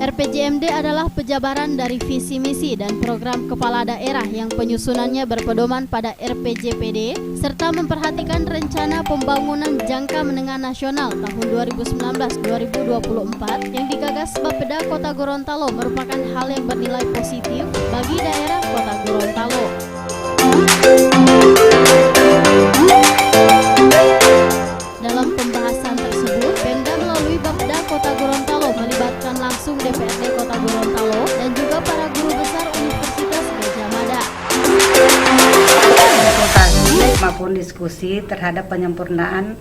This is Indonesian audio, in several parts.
RPJMD adalah pejabaran dari visi misi dan program kepala daerah yang penyusunannya berpedoman pada RPJPD serta memperhatikan rencana pembangunan jangka menengah nasional tahun 2019-2024 yang digagas Bapeda Kota Gorontalo merupakan hal yang bernilai positif bagi daerah Kota Gorontalo. Dalam pembahasan tersebut, Pemda melalui Bapeda Kota Gorontalo melibatkan langsung DPRD Kota Gorontalo dan juga para guru besar Universitas Gadjah Mada. Konsultasi maupun diskusi terhadap penyempurnaan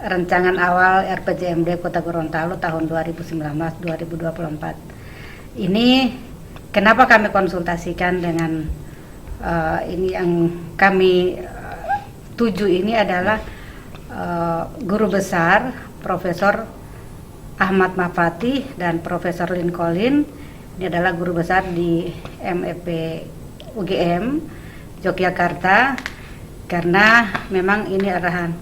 rancangan awal RPJMD Kota Gorontalo tahun 2019-2024. Ini kenapa kami konsultasikan dengan ini yang kami tuju ini adalah guru besar Profesor Ahmad Mahfati dan Profesor Lincoln. Ini adalah guru besar di MEP UGM Yogyakarta, karena memang ini arahan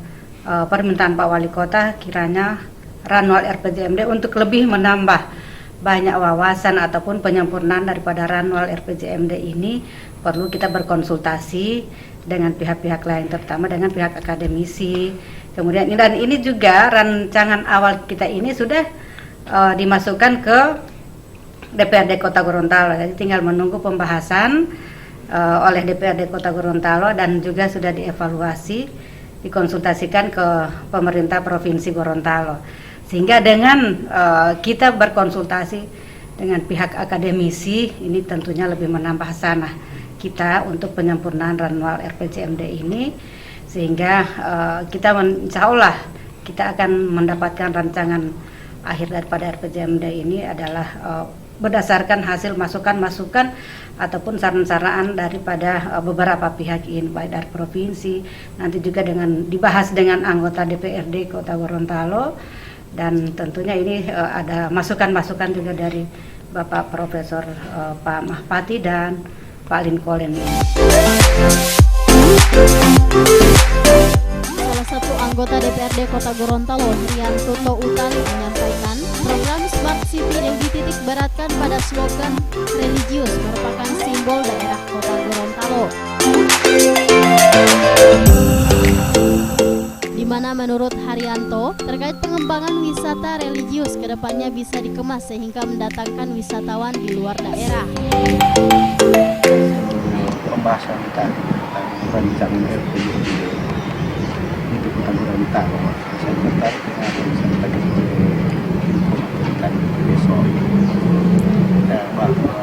permintaan Pak Wali Kota kiranya Ranwal RPJMD untuk lebih menambah banyak wawasan ataupun penyempurnaan daripada Ranwal RPJMD ini perlu kita berkonsultasi dengan pihak-pihak lain, terutama dengan pihak akademisi. Kemudian dan ini juga rancangan awal kita ini sudah dimasukkan ke DPRD Kota Gorontalo, jadi tinggal menunggu pembahasan oleh DPRD Kota Gorontalo dan juga sudah dievaluasi, dikonsultasikan ke pemerintah Provinsi Gorontalo. Sehingga dengan kita berkonsultasi dengan pihak akademisi, ini tentunya lebih menambah sanah kita untuk penyempurnaan Ranwal RPJMD ini, sehingga kita insya Allah kita akan mendapatkan rancangan akhir daripada RPJMD ini adalah berdasarkan hasil masukan-masukan ataupun saran-saran daripada beberapa pihak ini, baik dari provinsi, nanti juga dengan dibahas dengan anggota DPRD Kota Gorontalo, dan tentunya ini ada masukan-masukan juga dari Bapak Profesor Pak Mahfati dan Pak Lincoln. Salah satu anggota DPRD Kota Gorontalo, Rianto Utali, menyampaikan program Smart City yang dititik beratkan pada slogan religius merupakan simbol daerah Kota Gorontalo. Di mana menurut Haryanto, terkait pengembangan wisata religius kedepannya bisa dikemas sehingga mendatangkan wisatawan di luar daerah. Pembahasan kita tentang rancangan RPJMD itu Kota Gorontalo, saya tertarik dengan disampaikan oleh Menko besok bahwa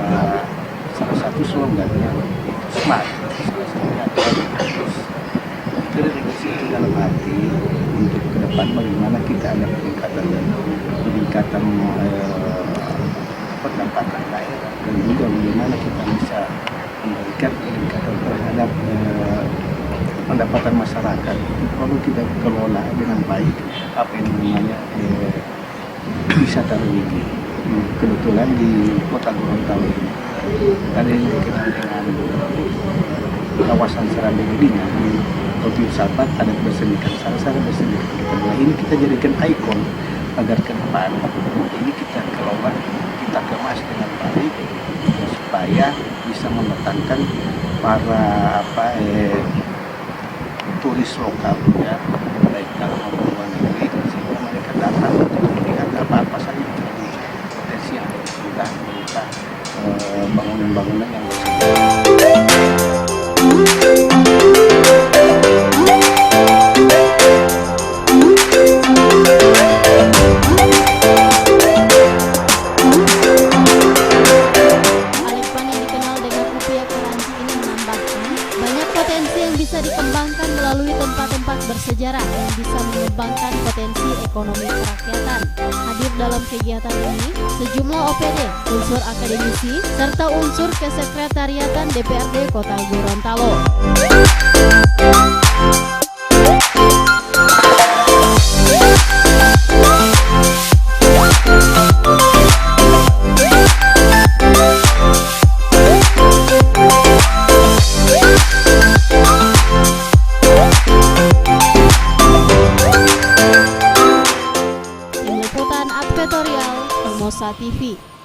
salah satu slogannya itu smart, salah satunya adalah religius. Itu religius itu dalam arti untuk ke depan bagaimana kita ada peningkatan pendapatan daerah, dan juga bagaimana kita bisa memberikan peningkatan terhadap pendapatan masyarakat. Perlu kita kelola dengan baik apa yang namanya wisata religi. Kebetulan di Kota Gorontalo ini ada yang dikenal dengan kawasan Serambi Gedingan, objek wisata adat bersendikan, salah bersendikan kita. Nah, ini kita jadikan ikon agar ke depan ini kita kelola, kita kemas dengan baik supaya bisa mendatangkan para turis lokal, ya, baik dalam maupun luar negeri, sehingga mereka datang untuk melihat apa saja yang menjadi potensi yang ada di sekitar bangunan-bangunan yang bisa dikembangkan melalui tempat-tempat bersejarah yang bisa mengembangkan potensi ekonomi kerakyatan. Hadir dalam kegiatan ini sejumlah OPD, unsur akademisi, serta unsur kesekretariatan DPRD Kota Gorontalo. Advetorial Formosa TV.